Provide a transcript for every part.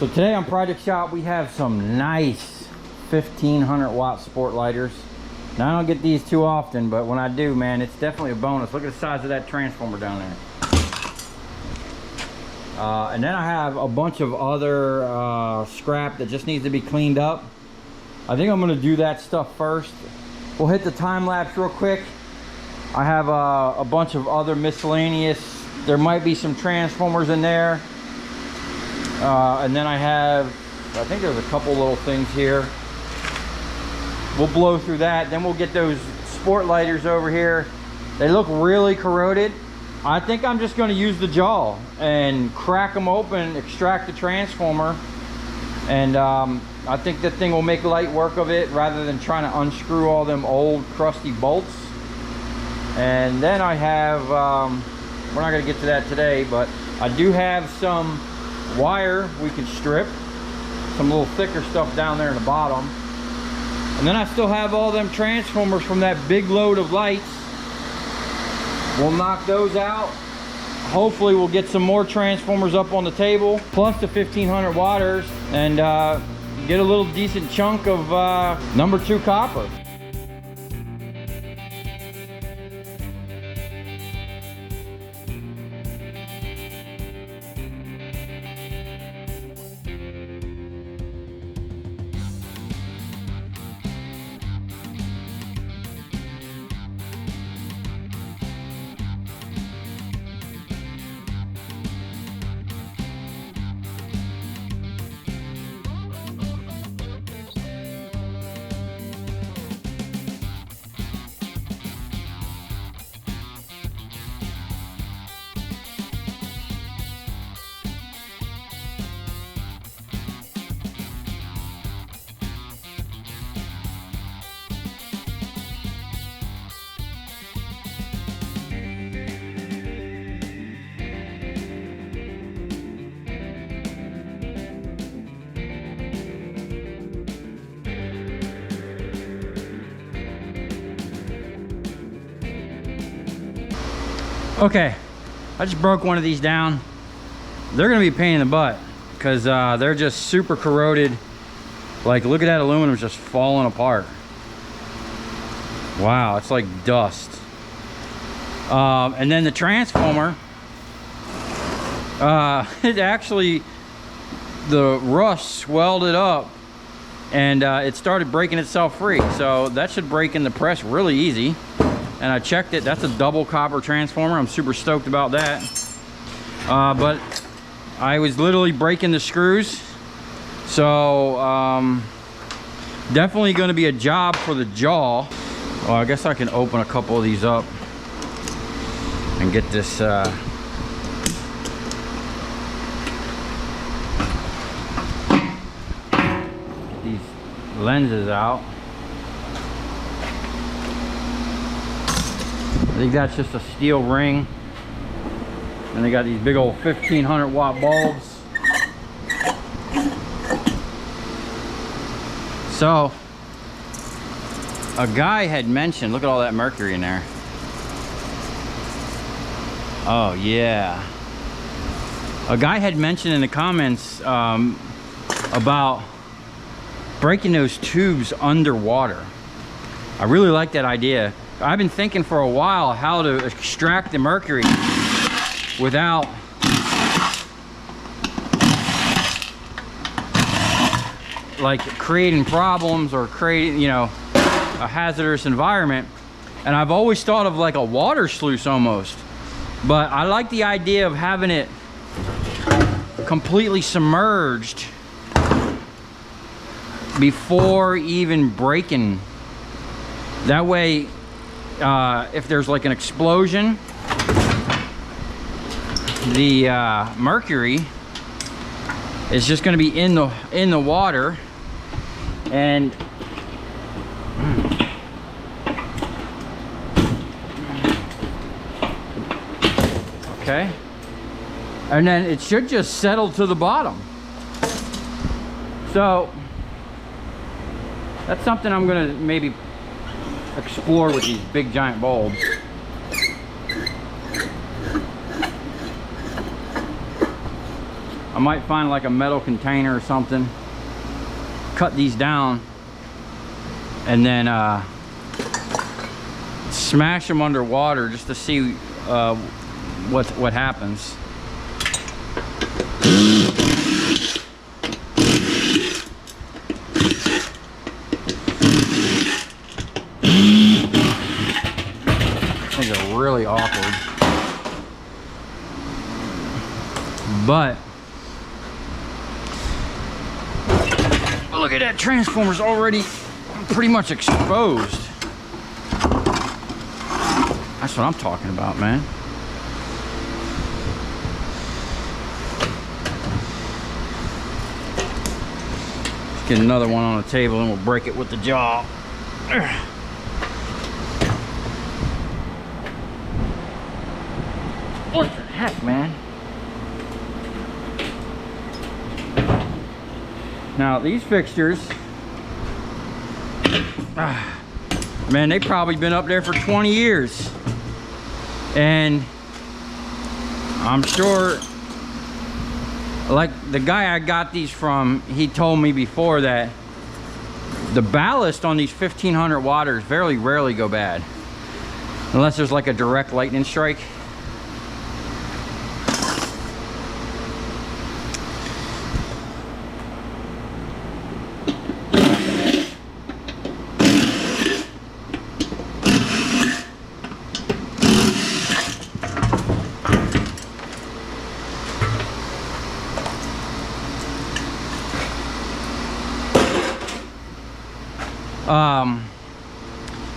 So today on Project Shop we have some nice 1500 watt sport lighters. Now I don't get these too often, but when I do, man, it's definitely a bonus. Look at the size of that transformer down there. And then I have a bunch of other scrap that just needs to be cleaned up. I think I'm going to do that stuff first. We'll hit the time lapse real quick. I have a bunch of other miscellaneous. There might be some transformers in there. And then I think there's a couple little things here. We'll blow through that. Then we'll get those sport lighters over here. They look really corroded. I think I'm just going to use the jaw and crack them open, extract the transformer, and I think that thing will make light work of it rather than trying to unscrew all them old crusty bolts. And then I have, we're not going to get to that today, but I do have some wire we can strip, some little thicker stuff down there in the bottom. And then I still have all them transformers from that big load of lights. We'll knock those out. Hopefully we'll get some more transformers up on the table, plus the 1500 watters, and get a little decent chunk of number 2 copper. Okay, I just broke one of these down. They're gonna be a pain in the butt because they're just super corroded. Like, look at that aluminum just falling apart. Wow, it's like dust. And then the transformer, it actually, the rust swelled it up and it started breaking itself free. So that should break in the press really easy. And I checked it, that's a double copper transformer. I'm super stoked about that. But I was literally breaking the screws. So definitely gonna be a job for the jaw. Well, I guess I can open a couple of these up and get this these lenses out. I think that's just a steel ring, and they got these big old 1500 watt bulbs. So a guy had mentioned, look at all that mercury in there. Oh yeah, a guy had mentioned in the comments about breaking those tubes underwater. I really like that idea. I've been thinking for a while how to extract the mercury without like creating problems or creating, you know, a hazardous environment. And I've always thought of like a water sluice almost, but I like the idea of having it completely submerged before even breaking. That way, if there's like an explosion, the mercury is just going to be in the water, and okay, and then it should just settle to the bottom. So that's something I'm going to maybe explore with these big giant bulbs. I'm might find like a metal container or something, cut these down, and then smash them underwater just to see what happens. Things are really awkward, but look at that, transformer's already pretty much exposed. That's what I'm talking about, man. Let's get another one on the table and we'll break it with the jaw. What the heck, man? Now these fixtures, man, they've probably been up there for 20 years. And I'm sure, like the guy I got these from, he told me before that the ballast on these 1500 watters very rarely go bad. Unless there's like a direct lightning strike.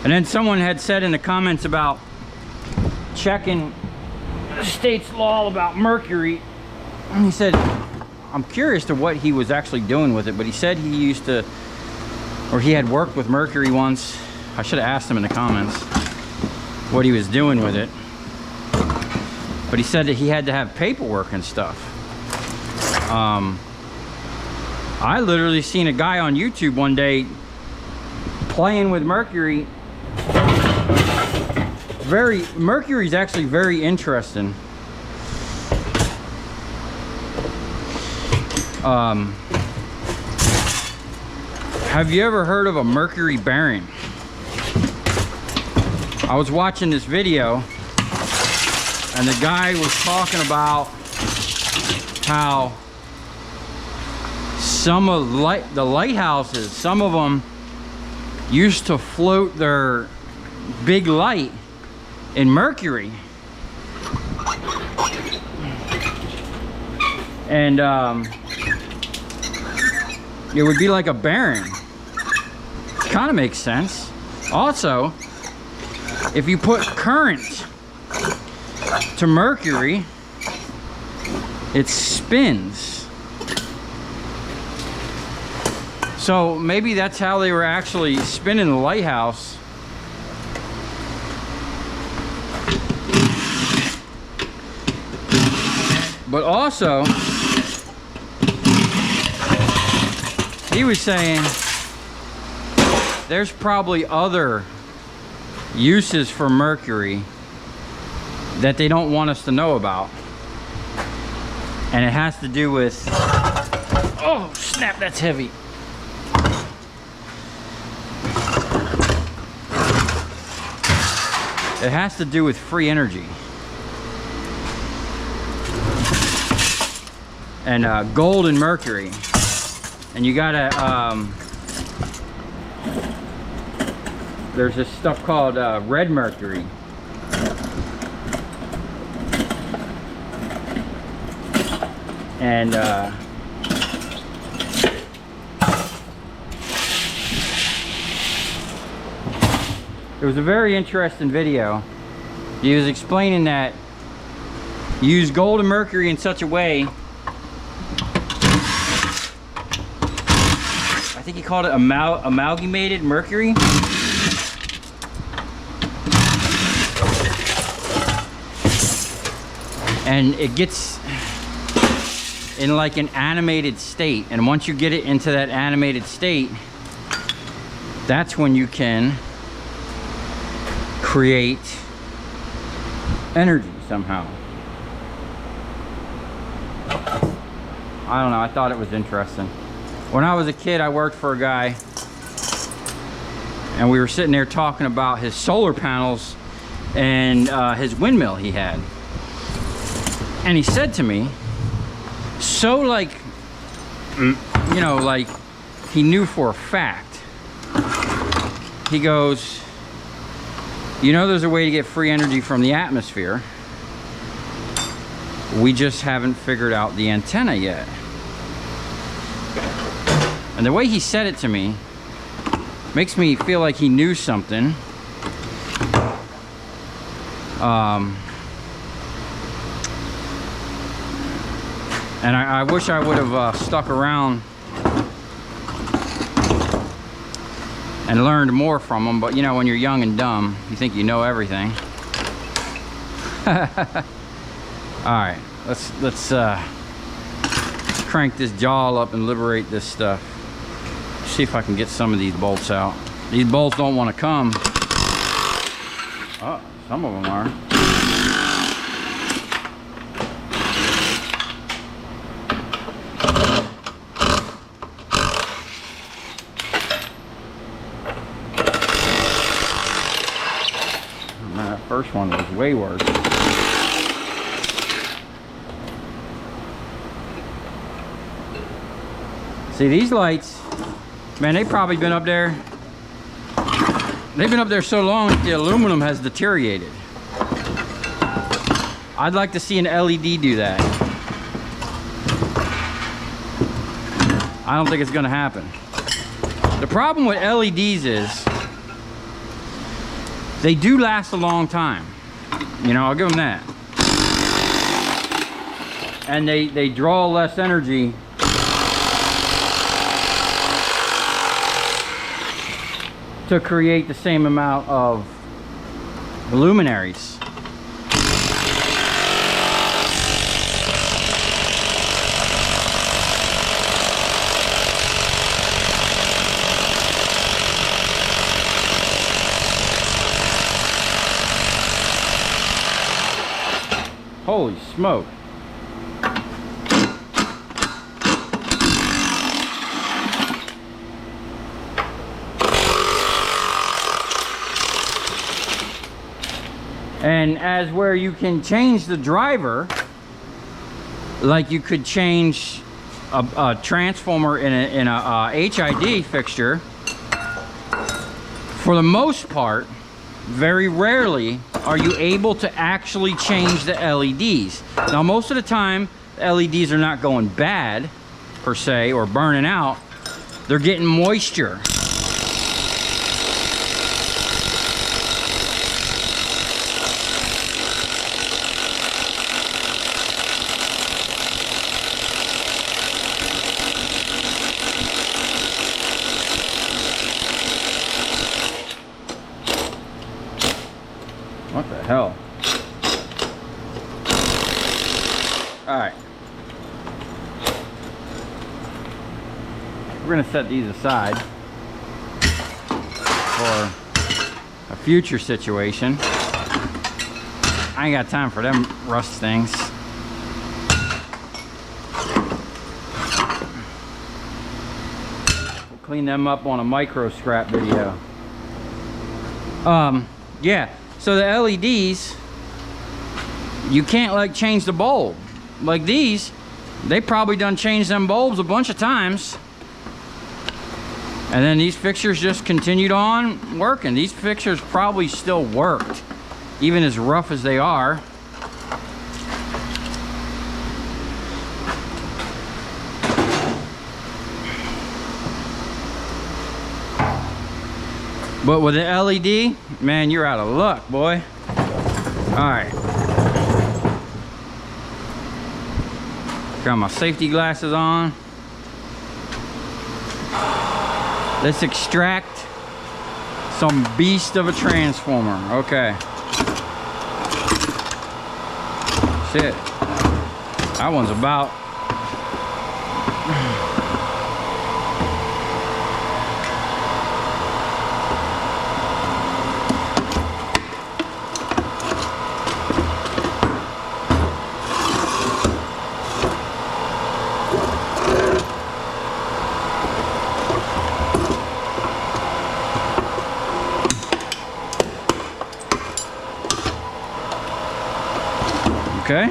And then someone had said in the comments about checking the state's law about mercury, and he said, I'm curious to what he was actually doing with it, but he said he used to, or he had worked with mercury once. I should have asked him in the comments what he was doing with it, but he said that he had to have paperwork and stuff. I literally seen a guy on YouTube one day playing with mercury. Mercury's actually very interesting. Have you ever heard of a mercury bearing? I was watching this video and the guy was talking about how some of the lighthouses, some of them used to float their big light in mercury, and it would be like a bearing. Kind of makes sense. Also, if you put current to mercury, it spins. So maybe that's how they were actually spinning the lighthouse. But also, he was saying there's probably other uses for mercury that they don't want us to know about. And it has to do with, oh snap, that's heavy. It has to do with free energy. And gold and mercury. And you gotta, there's this stuff called red mercury. And it was a very interesting video. He was explaining that you use gold and mercury in such a way, I think he called it amalgamated mercury. And it gets in like an animated state, and once you get it into that animated state, that's when you can create energy somehow. I don't know, I thought it was interesting. When I was a kid, I worked for a guy, and we were sitting there talking about his solar panels and his windmill he had. And he said to me, so like, you know, like he knew for a fact. He goes, you know, there's a way to get free energy from the atmosphere. We just haven't figured out the antenna yet. And the way he said it to me makes me feel like he knew something. And I wish I would have stuck around and learned more from him, but you know, when you're young and dumb, you think you know everything. All right, let's crank this jaw up and liberate this stuff. See if I can get some of these bolts out. These bolts don't want to come. Oh, some of them are. Man, that first one was way worse. See, these lights, man, they've probably been up there. They've been up there so long that the aluminum has deteriorated. I'd like to see an LED do that. I don't think it's gonna happen. The problem with LEDs is they do last a long time. You know, I'll give them that. And they draw less energy to create the same amount of luminaries. Holy smoke. And as where you can change the driver, like you could change a transformer in a HID fixture, for the most part, very rarely are you able to actually change the LEDs. Now, most of the time, the LEDs are not going bad, per se, or burning out. They're getting moisture. What the hell? All right. We're gonna set these aside for a future situation. I ain't got time for them rust things. We'll clean them up on a micro scrap video. Yeah. So the LEDs, you can't like change the bulb. Like these, they probably done changed them bulbs a bunch of times. And then these fixtures just continued on working. These fixtures probably still worked, even as rough as they are. But with the LED, man, you're out of luck, boy. All right. Got my safety glasses on. Let's extract some beast of a transformer. Okay. Shit. That one's about. Okay.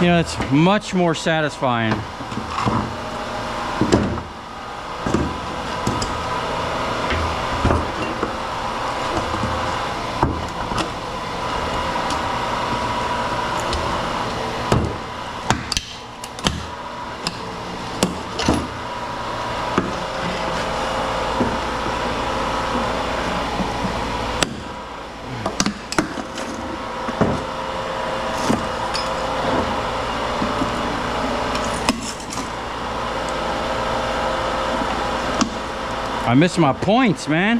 You know, it's much more satisfying. I missed my points, man.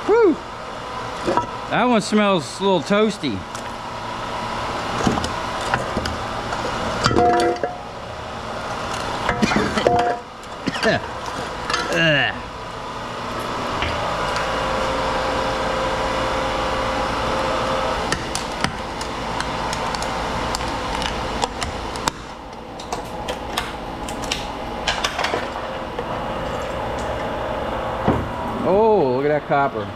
Whew. That one smells a little toasty. Oh, look at that copper.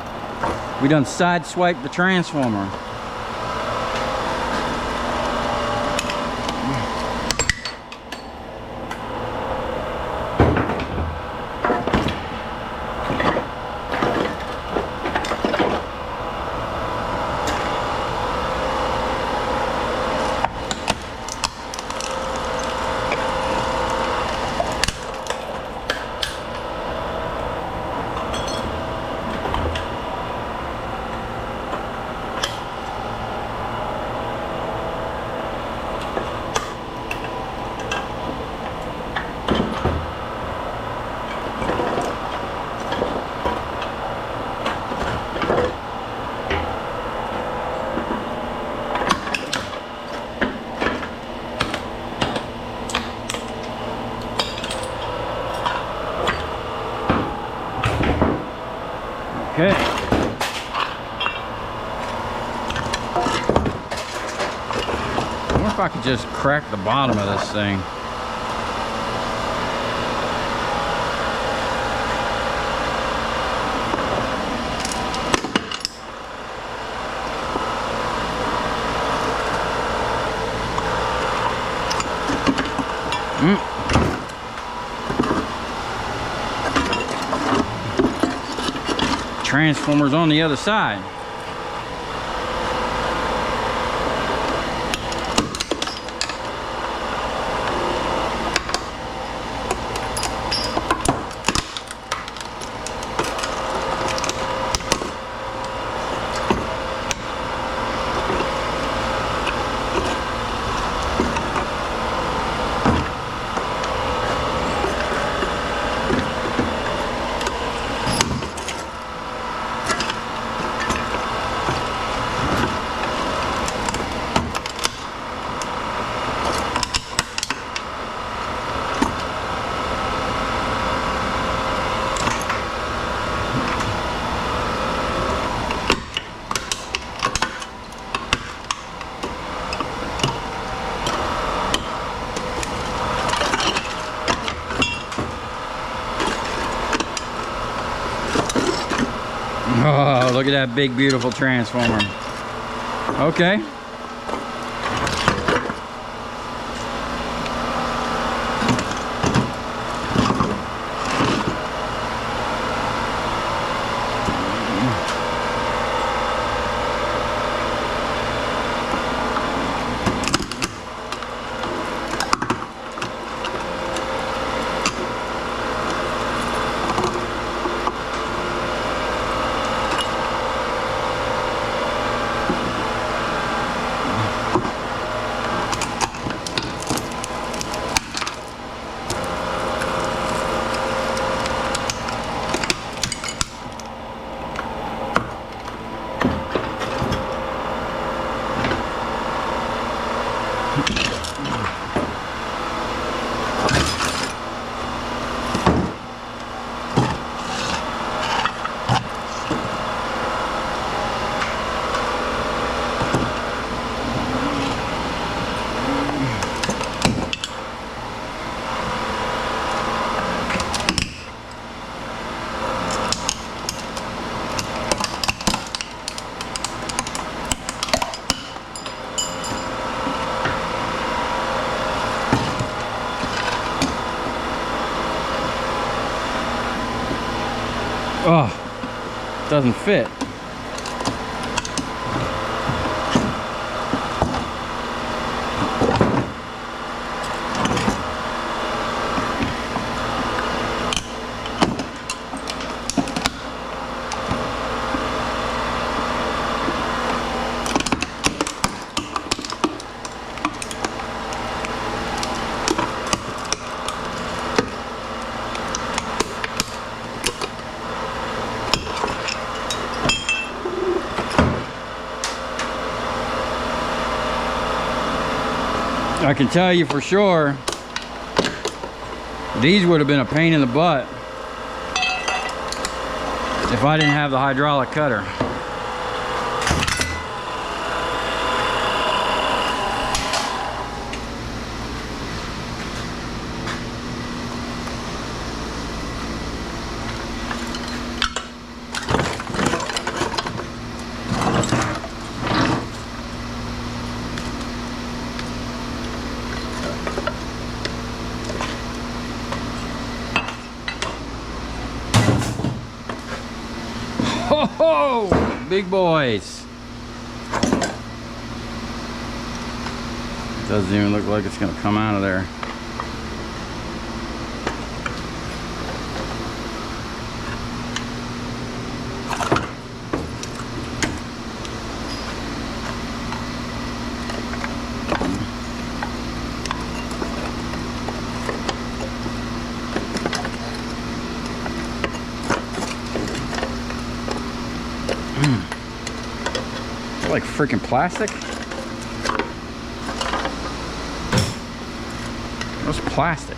We done sideswiped the transformer. Okay. I wonder if I could just crack the bottom of this thing. Transformers on the other side. Oh, look at that big, beautiful transformer. Okay. Oh, doesn't fit. I can tell you for sure, these would have been a pain in the butt if I didn't have the hydraulic cutter. Oh, big boys. Doesn't even look like it's gonna come out of there. Like freaking plastic? What's plastic?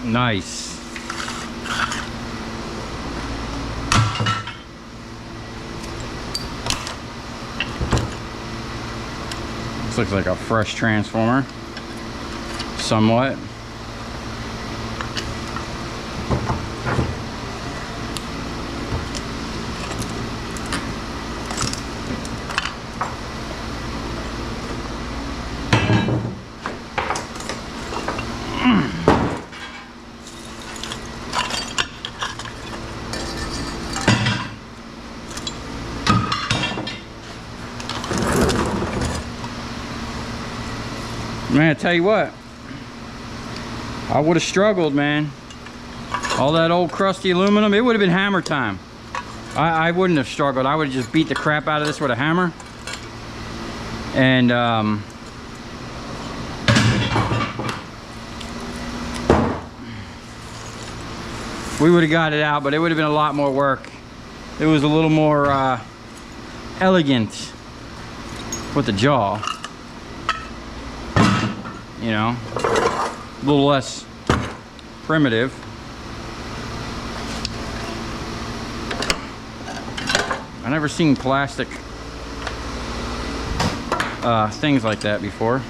Nice. This looks like a fresh transformer, somewhat. Man, I tell you what, I would have struggled, man. All that old crusty aluminum, it would have been hammer time. I wouldn't have struggled. I would have just beat the crap out of this with a hammer. And we would have got it out, but it would have been a lot more work. It was a little more elegant with the jaw, you know, a little less primitive. I never seen plastic things like that before.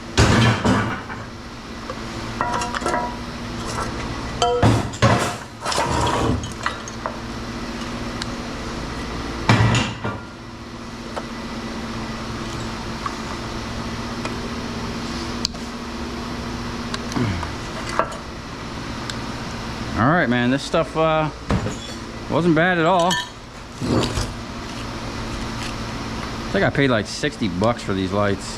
All right, man, this stuff wasn't bad at all. I think I paid like 60 bucks for these lights.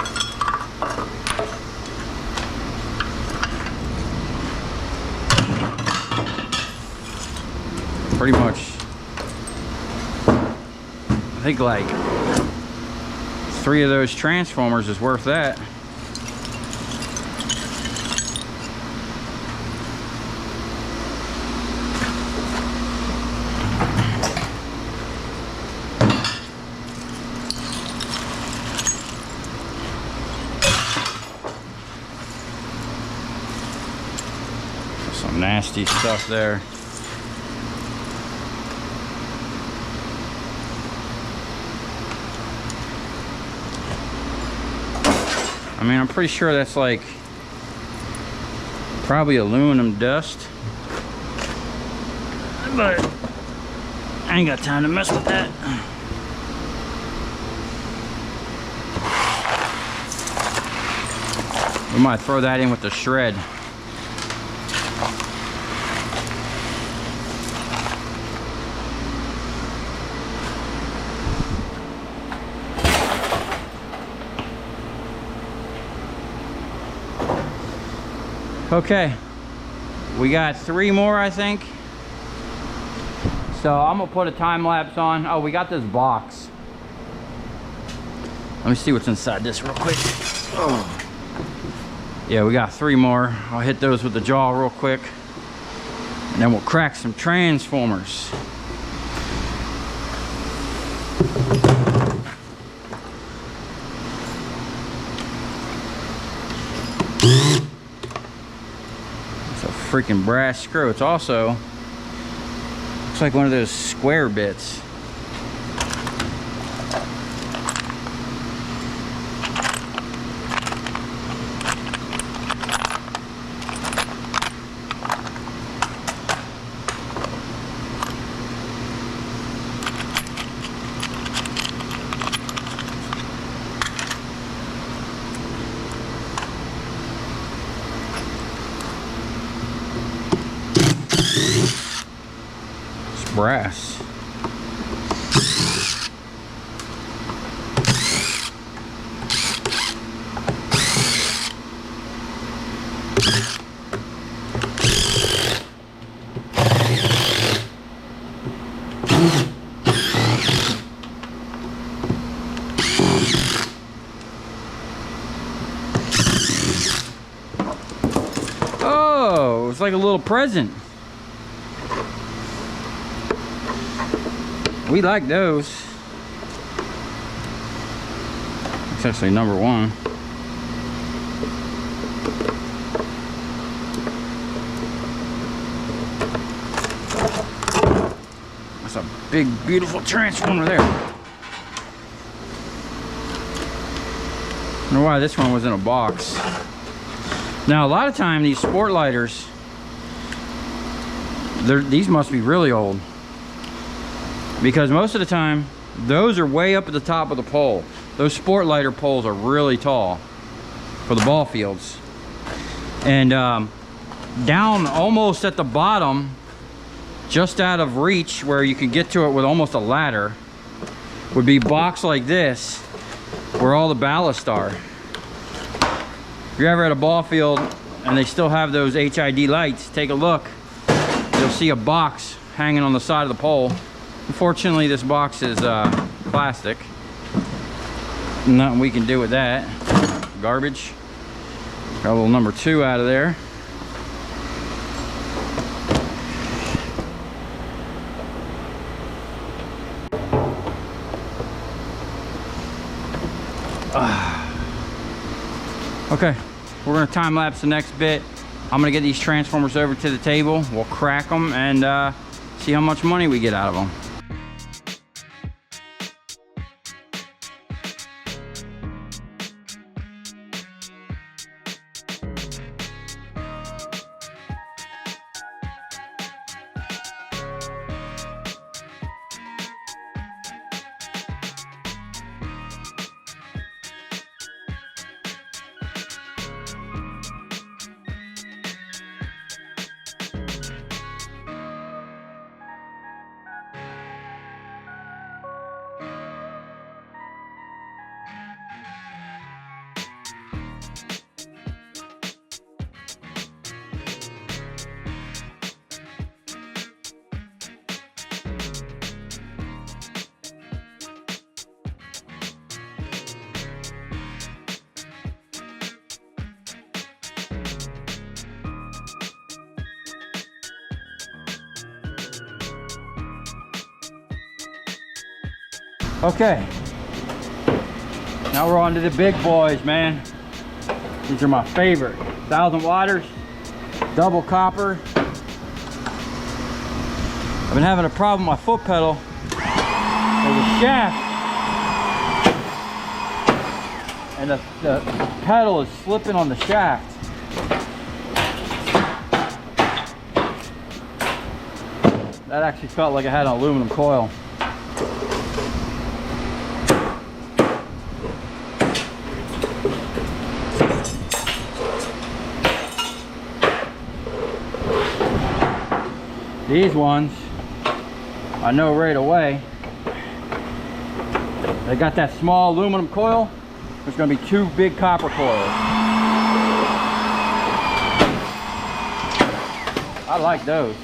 Pretty much, I think like 3 of those transformers is worth that. Some nasty stuff there. I mean, I'm pretty sure that's like probably aluminum dust, but I ain't got time to mess with that. We might throw that in with the shred. Okay, we got 3 more, I think. So I'm gonna put a time lapse on. Oh, we got this box. Let me see what's inside this real quick. Oh. Yeah, we got 3 more. I'll hit those with the jaw real quick, and then we'll crack some transformers. Freaking brass screw. It's also looks like one of those square bits. Brass. Oh, it's like a little present. We like those. It's actually number 1. That's a big, beautiful transformer there. I don't know why this one was in a box. Now, a lot of time, these sport lighters, these must be really old. Because most of the time, those are way up at the top of the pole. Those sport lighter poles are really tall for the ball fields. And down almost at the bottom, just out of reach where you can get to it with almost a ladder, would be box like this, where all the ballast are. If you're ever at a ball field and they still have those HID lights, take a look. You'll see a box hanging on the side of the pole. Unfortunately, this box is plastic. Nothing we can do with that. Garbage. Got a little number 2 out of there. Okay, we're gonna time lapse the next bit. I'm gonna get these transformers over to the table. We'll crack them and see how much money we get out of them. Okay, now we're on to the big boys, man. These are my favorite. 1,000 watters, double copper. I've been having a problem with my foot pedal. There's a shaft, and the pedal is slipping on the shaft. That actually felt like I had an aluminum coil. These ones, I know right away, they got that small aluminum coil. There's going to be 2 big copper coils. I like those.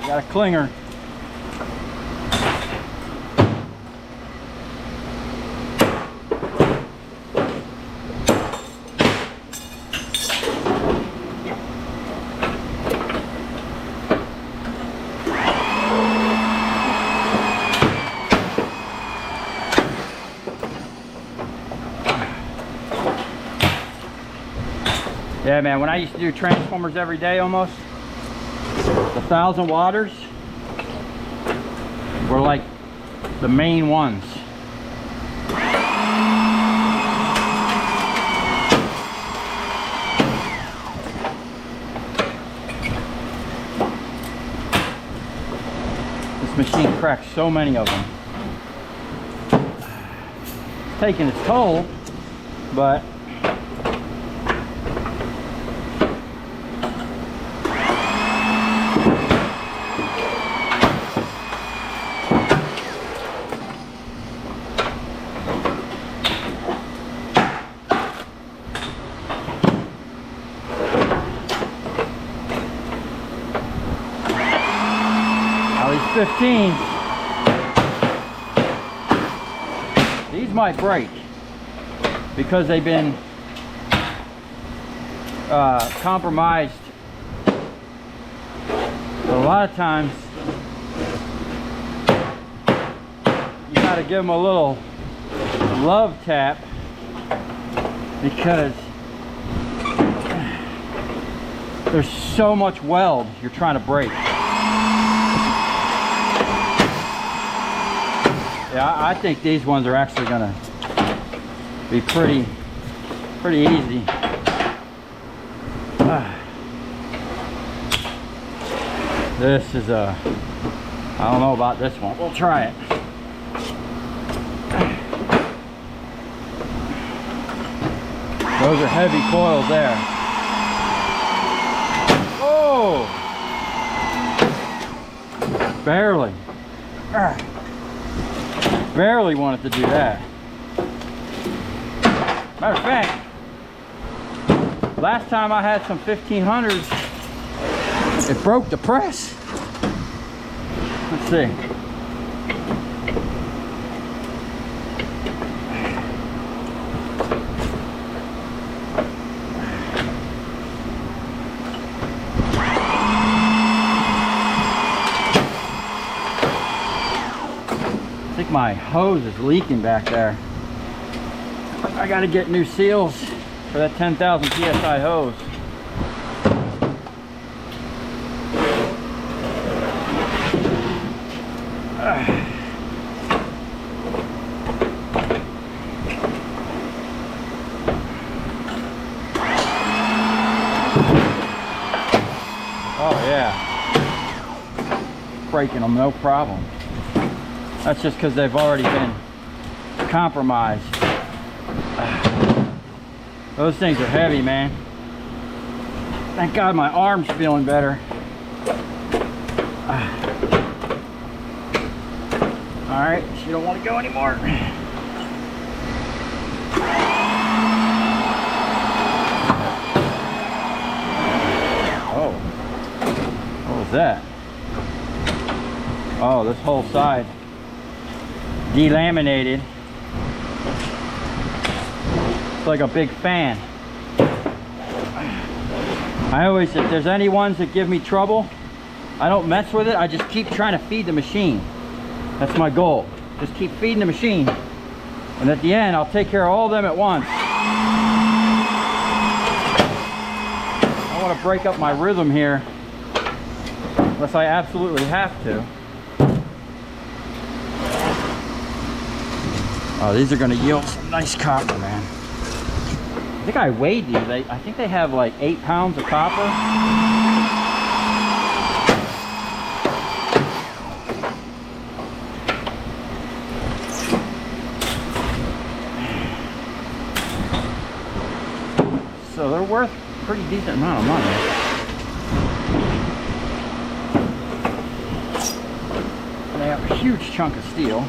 Got a clinger. Yeah, man, when I used to do transformers every day almost, the 1,000 watters were like the main ones. This machine cracks so many of them. It's taking its toll, but these 15s, these might break because they've been compromised. But a lot of times you got to give them a little love tap because there's so much weld you're trying to break. Yeah, I think these ones are actually gonna be pretty easy. This is I don't know about this one. We'll try it. Those are heavy coils there. Oh! Barely. Barely wanted to do that. Matter of fact, last time I had some 1500s, it broke the press. Let's see. I think my hose is leaking back there. I gotta get new seals for that 10,000 PSI hose. Oh yeah, breaking them no problem. That's just because they've already been compromised. Those things are heavy, man. Thank God my arm's feeling better. All right, she don't want to go anymore. Oh, what was that? Oh, this whole side delaminated. It's like a big fan. I always, if there's any ones that give me trouble, I don't mess with it. I just keep trying to feed the machine. That's my goal. Just keep feeding the machine. And at the end, I'll take care of all of them at once. I don't want to break up my rhythm here unless I absolutely have to. Oh, these are going to yield some nice copper, man. I think I weighed these. I think they have like 8 pounds of copper. So they're worth a pretty decent amount of money. And they have a huge chunk of steel.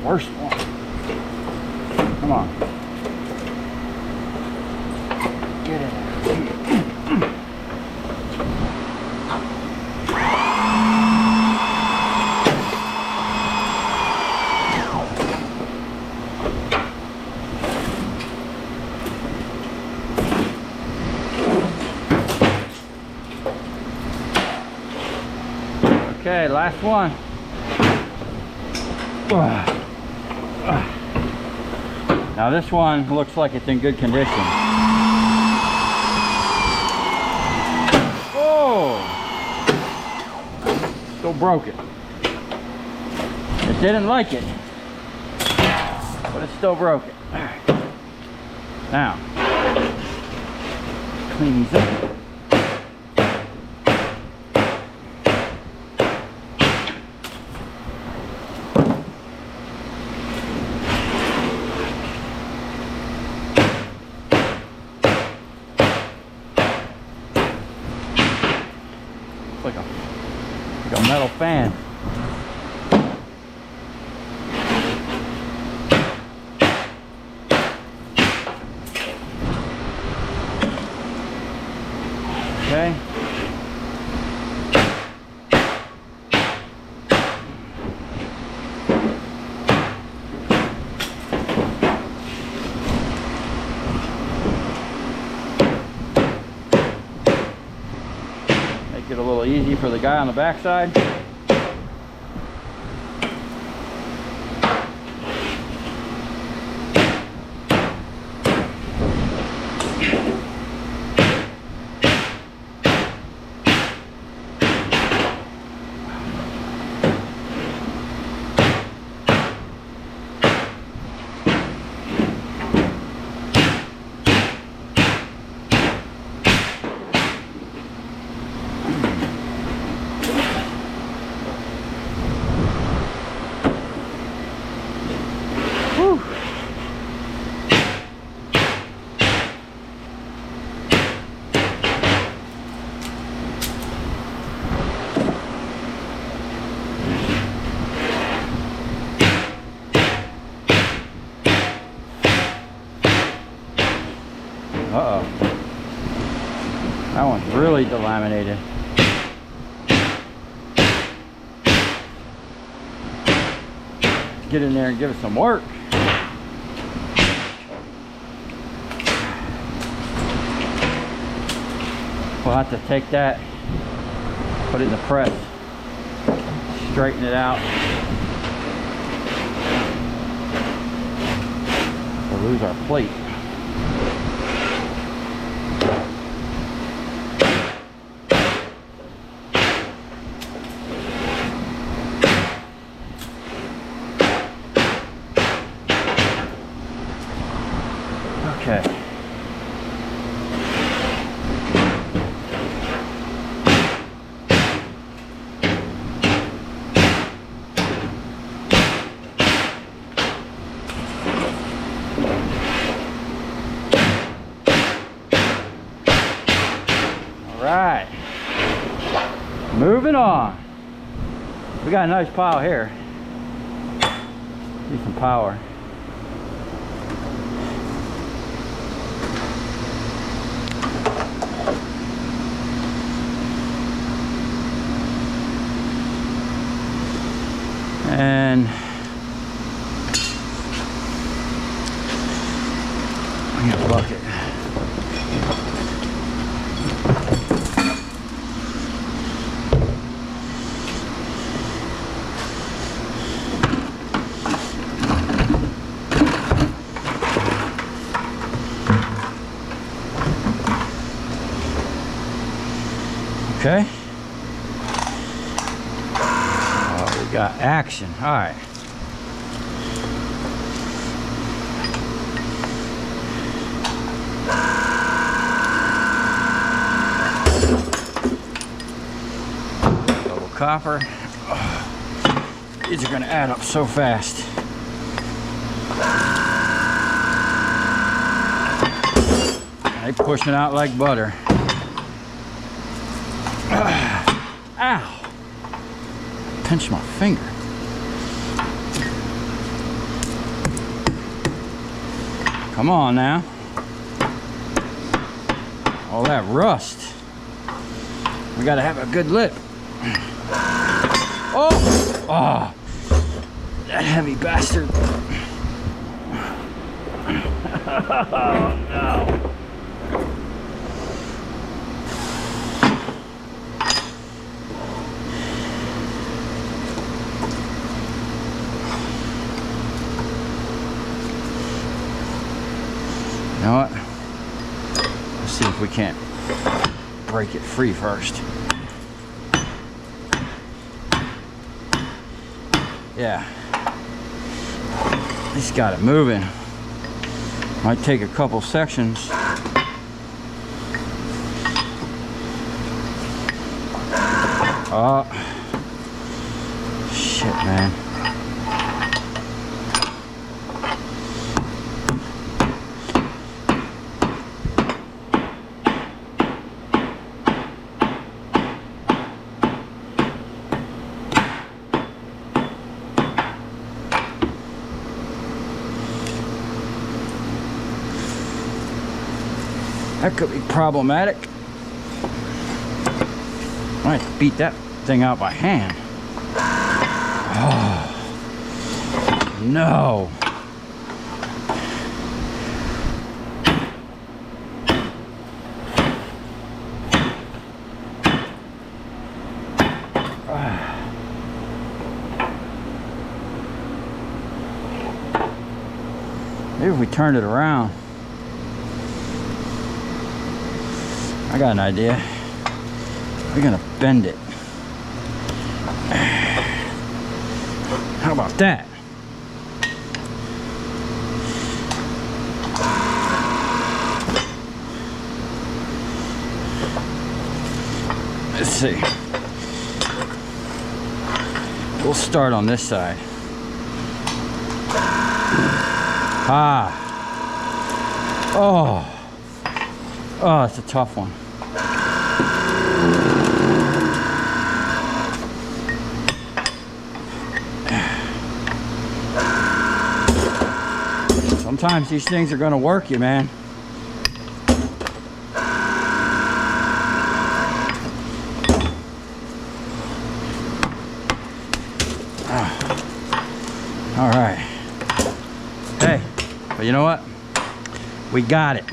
Worst one. Come on. Get in there. Okay, last one. Now this one looks like it's in good condition. Oh! Still broke it. It didn't like it, but it still broke it. Now, clean these up. Like a metal fan. Okay. Make it a little easy for the guy on the backside. Uh-oh. That one's really delaminated. Let's get in there and give it some work. We'll have to take that, put it in the press, straighten it out. We'll lose our plate. Okay. Right, moving on. We got a nice pile here. Need some power. And I got a bucket. Okay. Oh, we got action. All right. Double copper. Oh, these are going to add up so fast. They pushing out like butter. Ow! Pinched my finger. Come on now. All that rust. We gotta have a good lip. Oh! Oh! That heavy bastard. Oh no. You know what? Let's see if we can't break it free first. Yeah. At least got it moving. Might take a couple sections. Oh. Shit, man. That could be problematic. I might beat that thing out by hand. Oh, no. Maybe if we turned it around. I got an idea. We're gonna bend it. How about that? Let's see. We'll start on this side. Ah. Oh. Oh, it's a tough one. Sometimes these things are gonna work you, man. But you know what? We got it.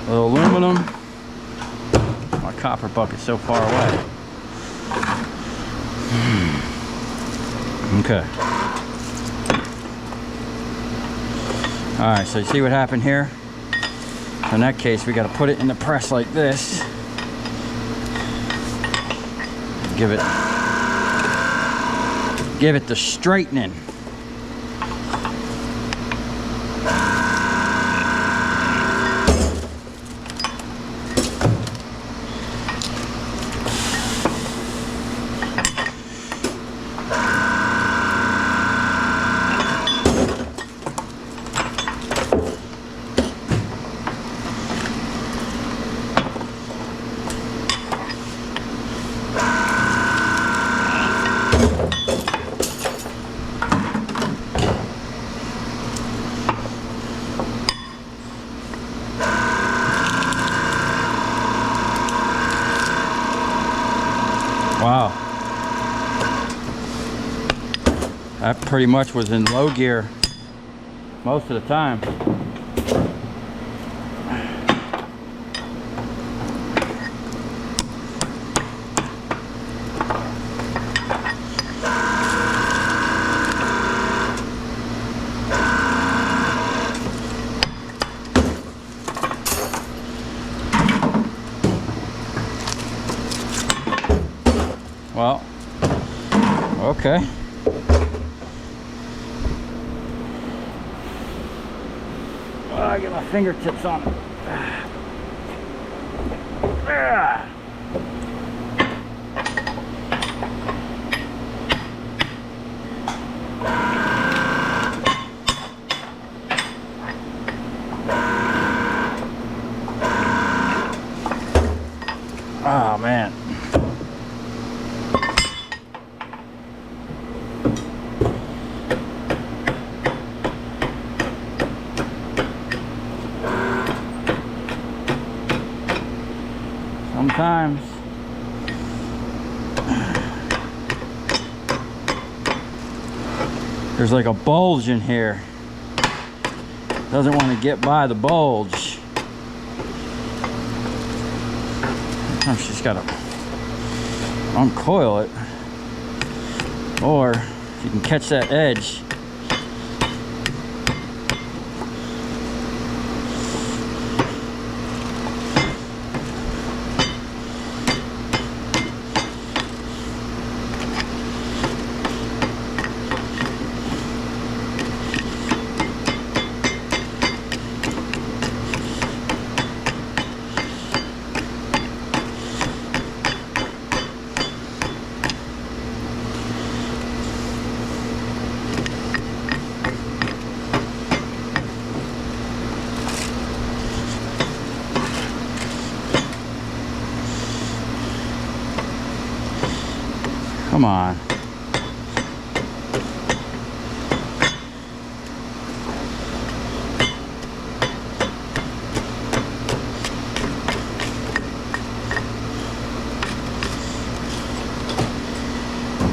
Little aluminum. My copper bucket's so far away. Okay. Alright, so you see what happened here? In that case, we got to put it in the press like this. Give it the straightening. Wow. That pretty much was in low gear most of the time. Well, okay. Well, I get my fingertips on it. Oh man. Sometimes there's like a bulge in here. Doesn't want to get by the bulge. Sometimes she's got to uncoil it, or if you can catch that edge. Come on.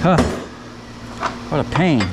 Huh. What a pain.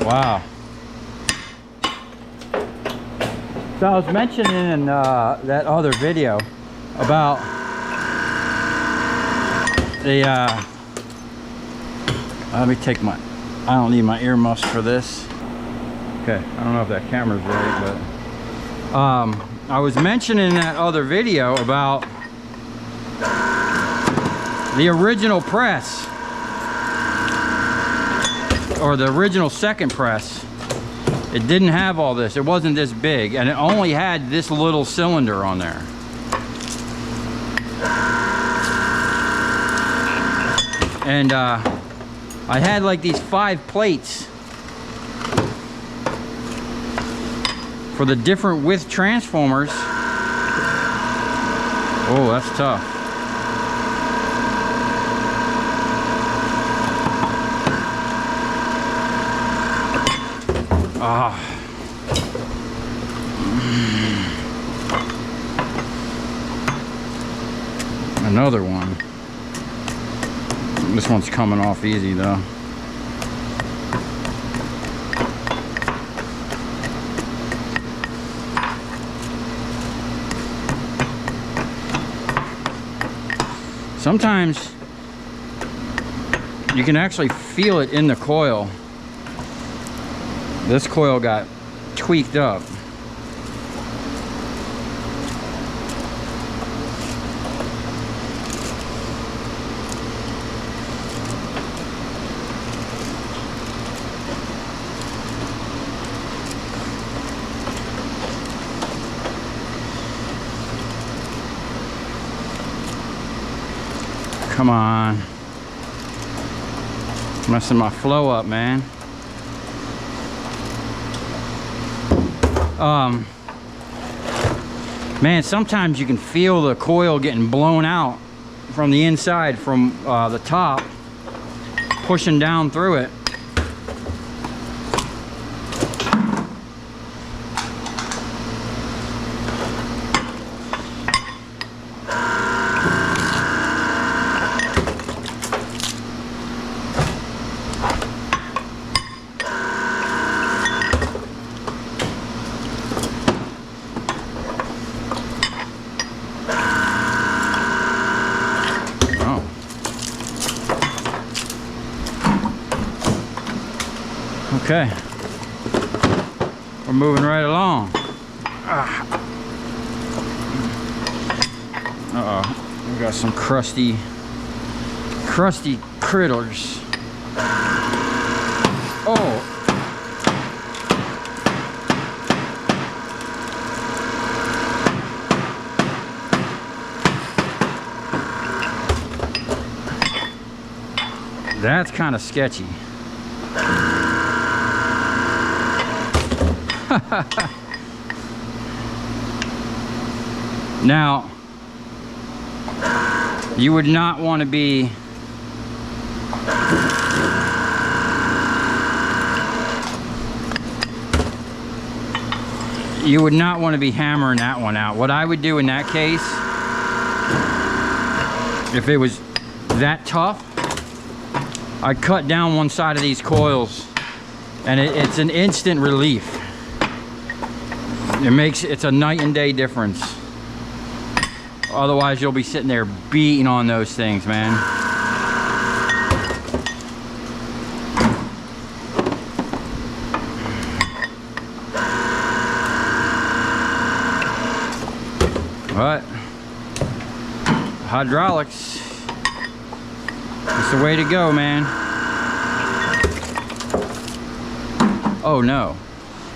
Wow. So I was mentioning in that other video about the Let me take my, I don't need my earmuffs for this. Okay, I don't know if that camera's right, but I was mentioning in that other video about the original press, or the original second press. It didn't have all this. It wasn't this big, and it only had this little cylinder on there. And I had like these 5 plates for the different width transformers. Oh, that's tough. Ah. Another one. This one's coming off easy though. Sometimes you can actually feel it in the coil. This coil got tweaked up. Come on. Messing my flow up, man. Man, sometimes you can feel the coil getting blown out from the inside, from the top, pushing down through it. Okay, we're moving right along. Uh-oh, we got some crusty critters. Oh. That's kind of sketchy. Now, you would not want to be hammering that one out. What I would do in that case, if it was that tough, I'd cut down one side of these coils, and it's an instant relief. It's a night and day difference. Otherwise, you'll be sitting there beating on those things, man. But hydraulics, it's the way to go, man. Oh no.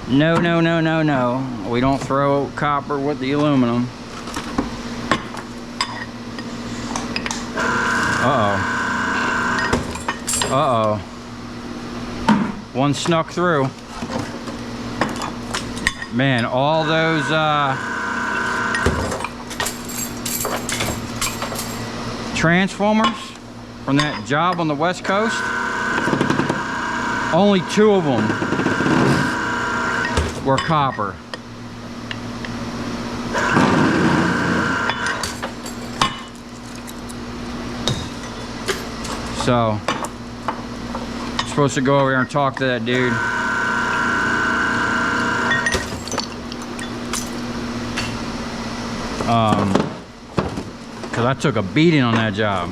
No, no, no, no, no. We don't throw copper with the aluminum. Uh-oh. Uh-oh. One snuck through. Man, all those transformers from that job on the West Coast, only 2 of them were copper. So, I'm supposed to go over here and talk to that dude. Because I took a beating on that job.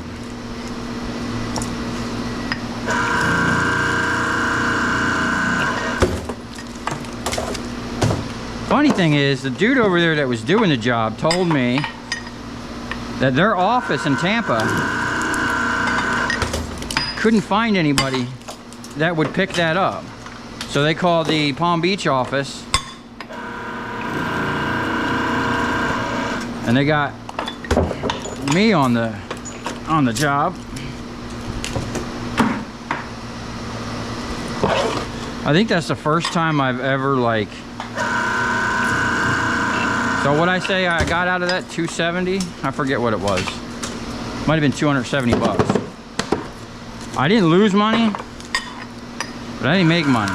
Funny thing is, the dude over there that was doing the job told me that their office in Tampa couldn't find anybody that would pick that up. So they called the Palm Beach office and they got me on the job. I think that's the first time I've ever like, so what I say I got out of that, 270, I forget what it was. Might have been 270 bucks. I didn't lose money, but I didn't make money.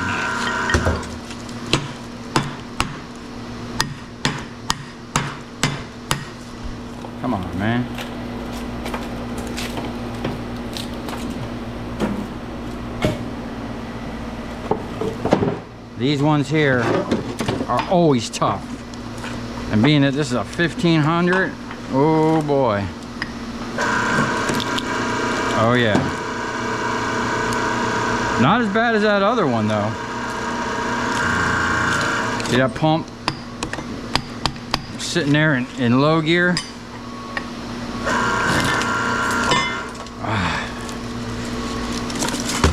Come on, man. These ones here are always tough. And being that this is a 1500, oh boy. Oh yeah. Not as bad as that other one though. See that pump sitting there in low gear?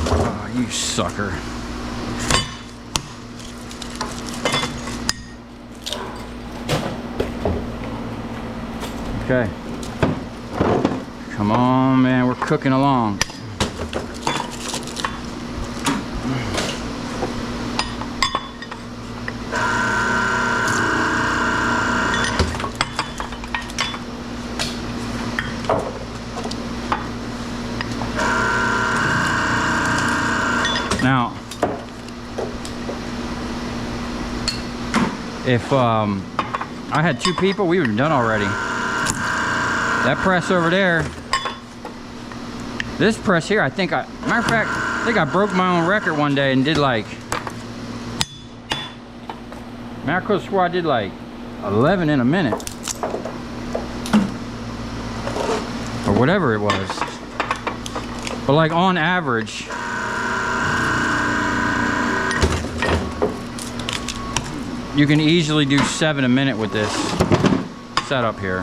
Oh, you sucker. Okay. Come on, man, we're cooking along. Now, if I had 2 people, we would have done already. That press over there, this press here, matter of fact, I think I broke my own record one day and did like, man, I could have swore I did like 11 in a minute. Or whatever it was. But like on average, you can easily do 7 a minute with this setup here.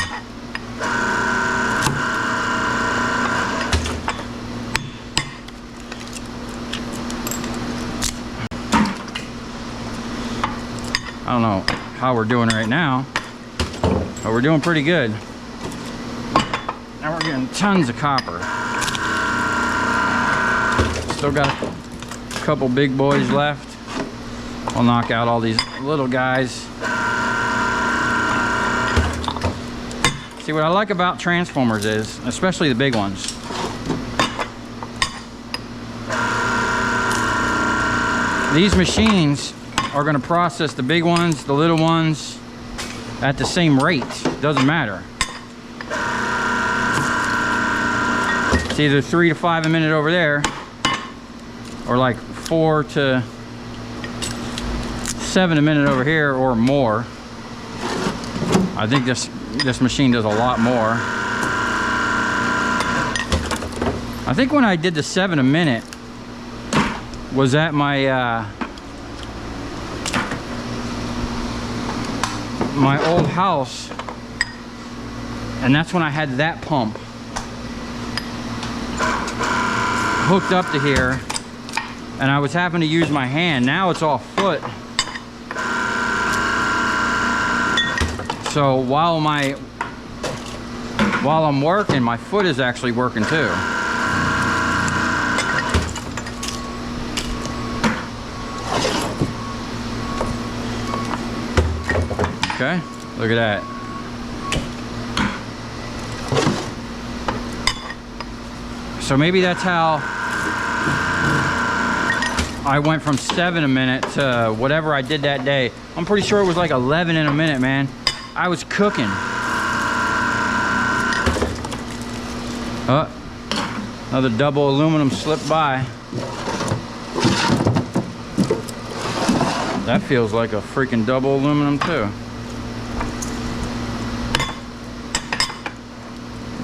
I don't know how we're doing right now, but we're doing pretty good. Now we're getting tons of copper. Still got a couple big boys left. I'll knock out all these little guys. See, what I like about transformers is, especially the big ones, these machines are going to process the big ones, the little ones at the same rate. Doesn't matter. It's either 3 to 5 a minute over there, or like 4 to 7 a minute over here, or more. I think this machine does a lot more. I think when I did the 7 a minute was at my my old house, and that's when I had that pump hooked up to here, and I was having to use my hand. Now it's all foot. So while I'm working, my foot is actually working too. Okay, look at that. So maybe that's how I went from 7 a minute to whatever I did that day. I'm pretty sure it was like 11 in a minute, man. I was cooking. Oh, another double aluminum slipped by. That feels like a freaking double aluminum too.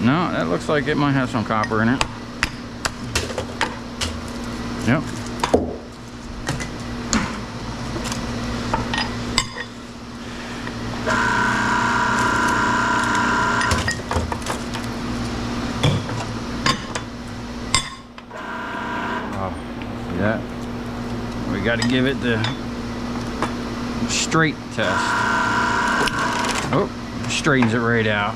No, that looks like it might have some copper in it. Yep. See that? We got to give it the straight test. Oh, straightens it right out.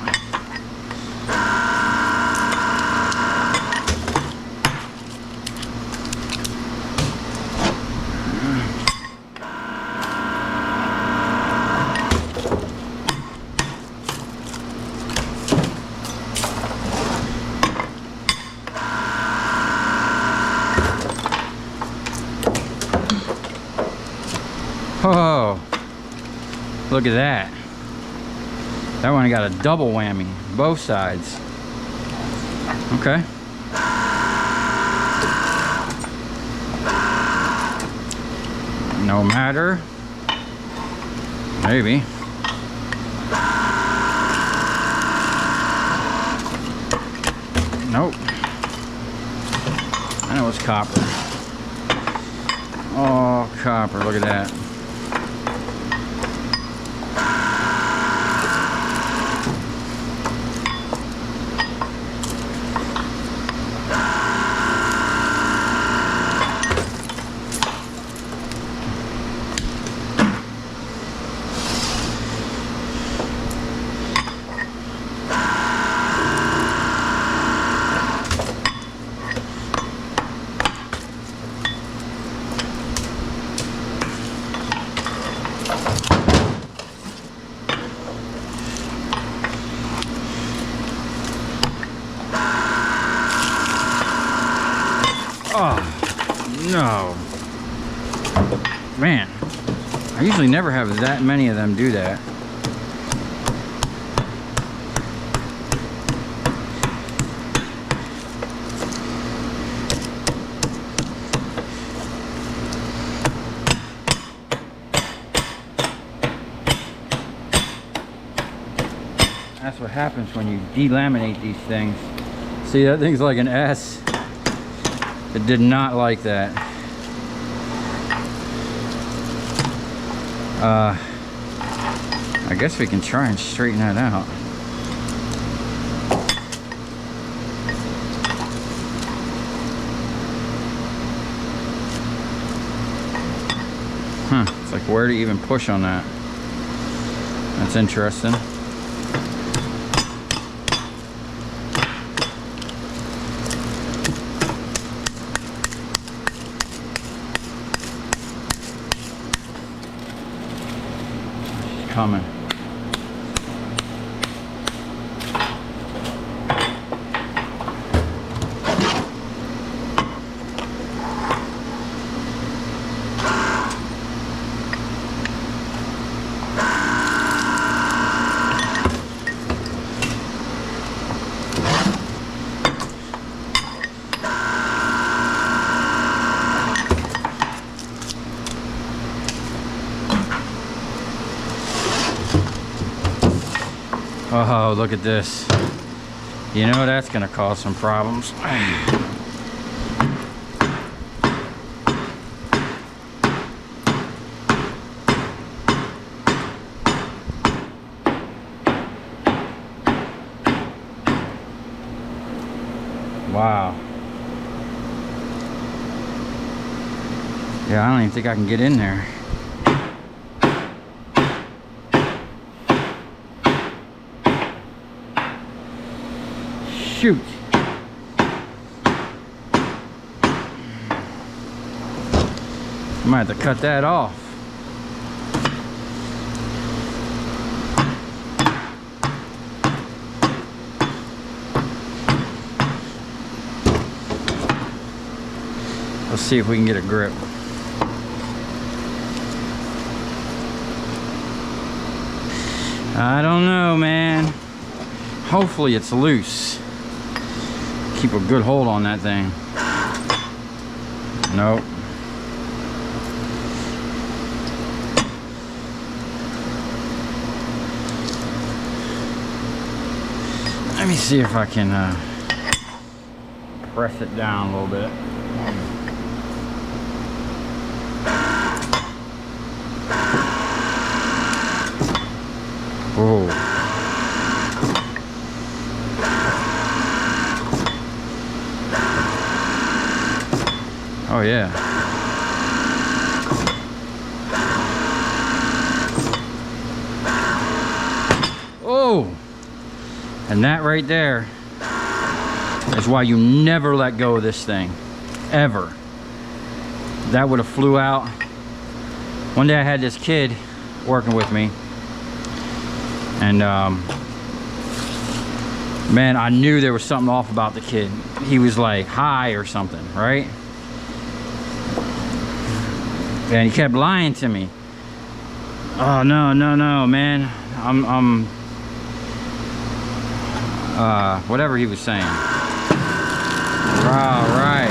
Oh, look at that. That one got a double whammy, both sides. Okay. No matter. Maybe. Nope. I know it's copper. Oh, copper, look at that. Oh, no. Man, I usually never have that many of them do that. That's what happens when you delaminate these things. See, that thing's like an S. It did not like that. I guess we can try and straighten that out. Huh, it's like where to even push on that. That's interesting. Coming. Oh, look at this. You know that's gonna cause some problems. Wow. Yeah, I don't even think I can get in there. Shoot. I might have to cut that off. Let's see if we can get a grip. I don't know, man. Hopefully it's loose. Keep a good hold on that thing. Nope. Let me see if I can press it down a little bit. Whoa. Oh yeah. Oh, and that right there is why you never let go of this thing, ever. That would have flew out. One day I had this kid working with me, and man, I knew there was something off about the kid. He was like high or something, right? And he kept lying to me. Oh, no, man. I'm whatever he was saying. All right.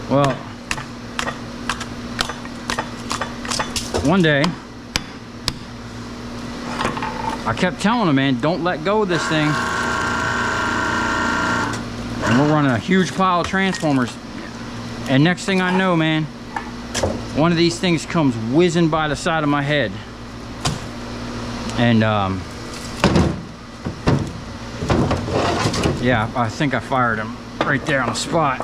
Well, one day, I kept telling him, man, don't let go of this thing. And we're running a huge pile of transformers. And next thing I know, man, one of these things comes whizzing by the side of my head. And yeah, I think I fired him right there on the spot.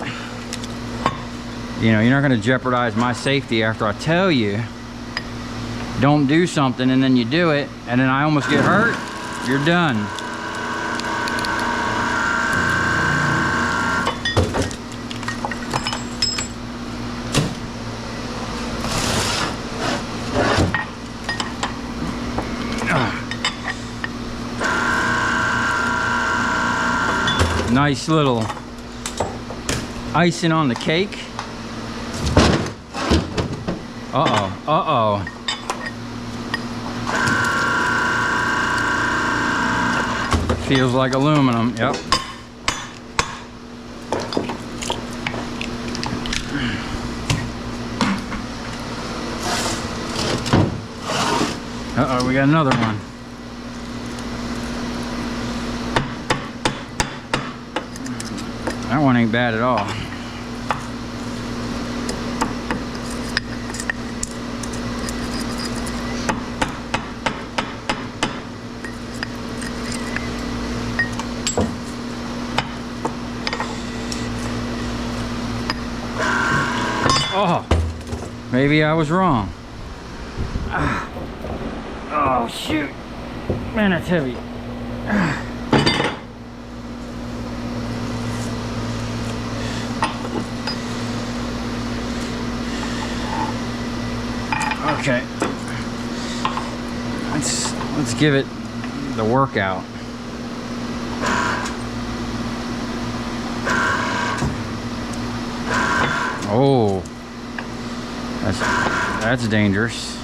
You know, you're not going to jeopardize my safety after I tell you don't do something, and then you do it, and then I almost get hurt. You're done. Nice little icing on the cake. Uh-oh, uh-oh. Feels like aluminum, yep. Uh-oh, we got another one. That one ain't bad at all. Oh, maybe I was wrong. Oh, shoot. Man, that's heavy. Okay. Let's give it the workout. Oh. That's dangerous.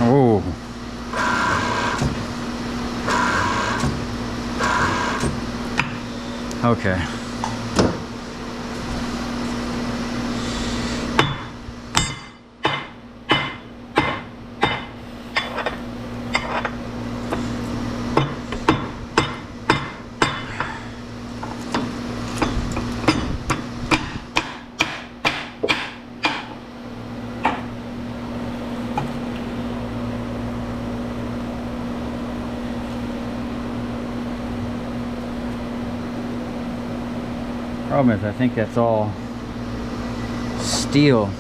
Oh. Okay. Problem is, I think that's all steel.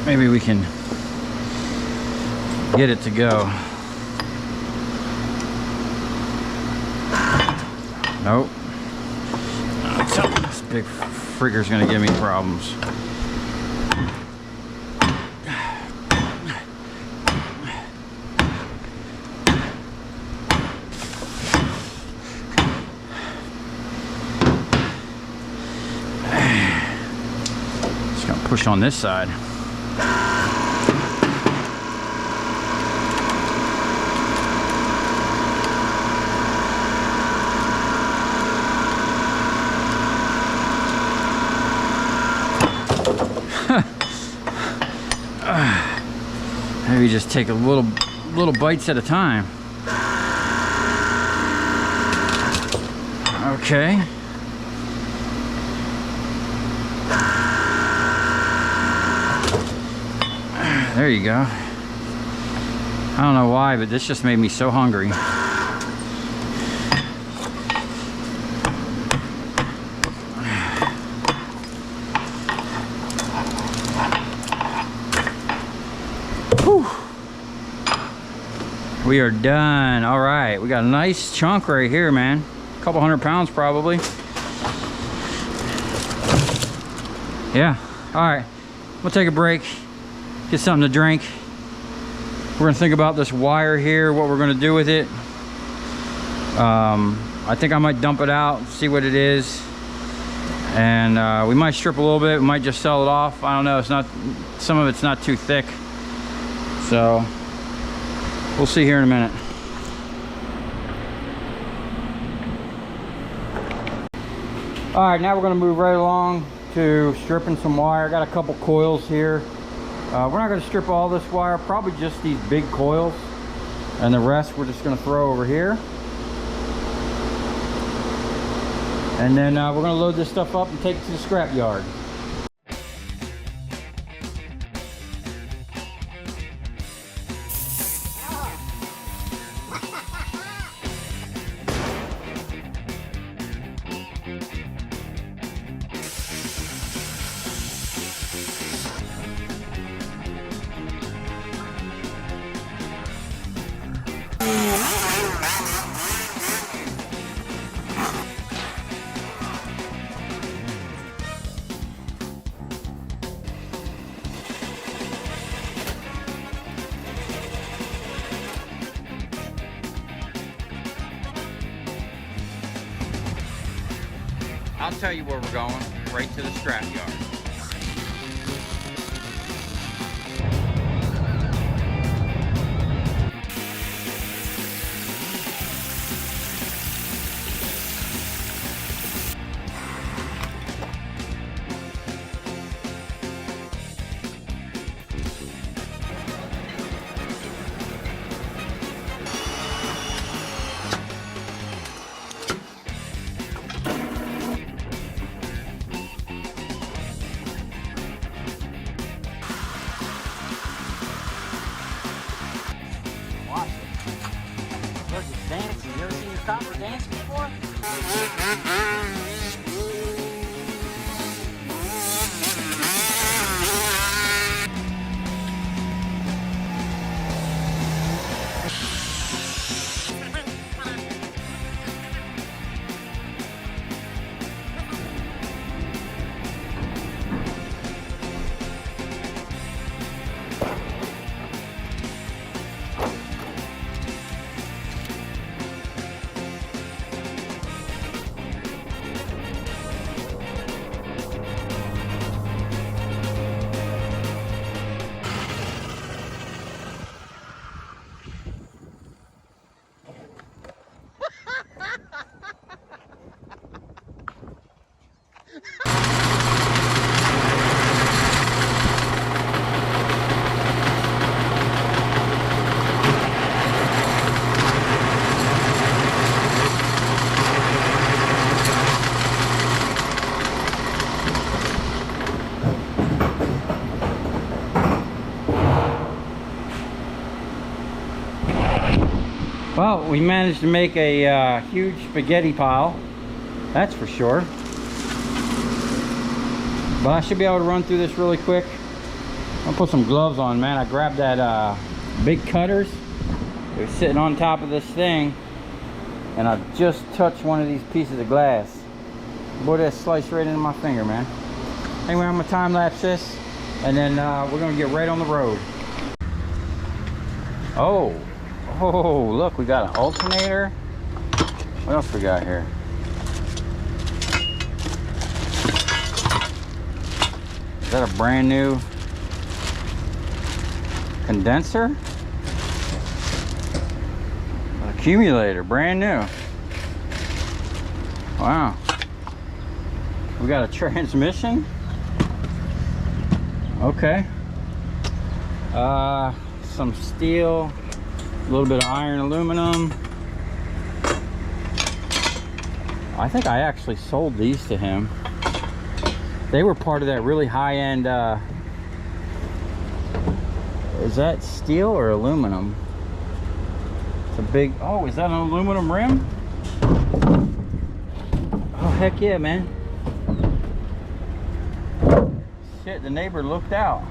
Maybe we can get it to go. Nope. This big fricker's gonna give me problems. Push on this side. Maybe just take a little bites at a time. Okay. There you go. I don't know why, but this just made me so hungry. Whew. We are done. All right, we got a nice chunk right here, man. A couple 100 pounds probably. Yeah. All right, we'll take a break, get something to drink. We're gonna think about this wire here, what we're gonna do with it. I think I might dump it out, see what it is, and we might strip a little bit. We might just sell it off. I don't know. It's not, some of it's not too thick, so we'll see here in a minute. All right, now we're gonna move right along to stripping some wire. I got a couple coils here. We're not going to strip all this wire, probably just these big coils, and the rest we're just going to throw over here. And then we're going to load this stuff up and take it to the scrap yard. I'll tell you where we're going, right to the scrap yard. Dancing. You ever seen your copper dance before? Well, we managed to make a huge spaghetti pile, that's for sure. But I should be able to run through this really quick. I'll put some gloves on, man. I grabbed that big cutters. It was sitting on top of this thing, and I just touched one of these pieces of glass. Boy, that sliced right into my finger, man. Anyway, I'm gonna time lapse this, and then we're gonna get right on the road. Oh, look, we got an alternator. What else we got here? Is that a brand new condenser? An accumulator, brand new. Wow. We got a transmission. Okay. some steel, a little bit of iron aluminum. I think I actually sold these to him. They were part of that really high-end, is that steel or aluminum? It's a big, oh, is that an aluminum rim? Oh, heck yeah, man. Shit, the neighbor looked out.